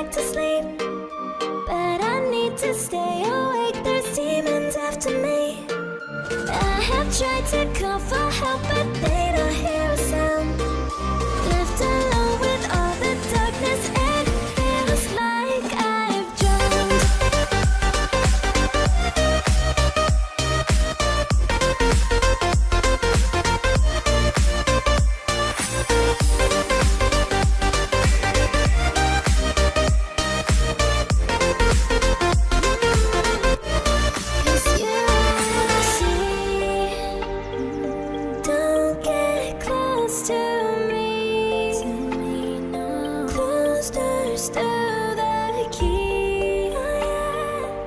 back to sleep, but I need to stay awake. There's demons after me. I have tried to call for help, but they don't hear a sound. Left alone with all the darkness, it feels like I've drowned. Cause you see, don't get close to me. Closed doors through the key.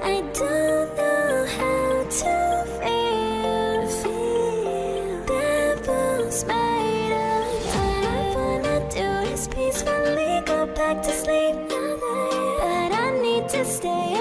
I don't know how to feel. Devils made of all I wanna do is peacefully go back to sleep, but I need to stay